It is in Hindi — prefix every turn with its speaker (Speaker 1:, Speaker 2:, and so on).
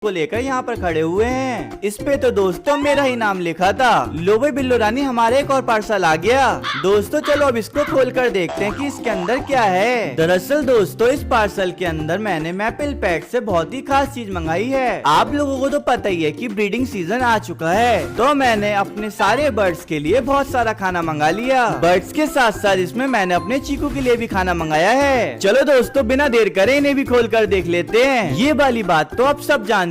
Speaker 1: को लेकर यहाँ पर खड़े हुए हैं। इस पे तो दोस्तों मेरा ही नाम लिखा था। लो भाई बिल्लो रानी, हमारे एक और पार्सल आ गया। दोस्तों चलो अब इसको खोल कर देखते हैं कि इसके अंदर क्या है। दरअसल दोस्तों इस पार्सल के अंदर मैंने मैपल पैक से बहुत ही खास चीज मंगाई है। आप लोगों को तो पता ही है कि ब्रीडिंग सीजन आ चुका है, तो मैंने अपने सारे बर्ड्स के लिए बहुत सारा खाना मंगा लिया। बर्ड्स के साथ साथ इसमें मैंने अपने चीकू के लिए भी खाना मंगाया है। चलो दोस्तों बिना देर करे इन्हें भी खोल कर देख लेते हैं। ये वाली बात तो अब सब जान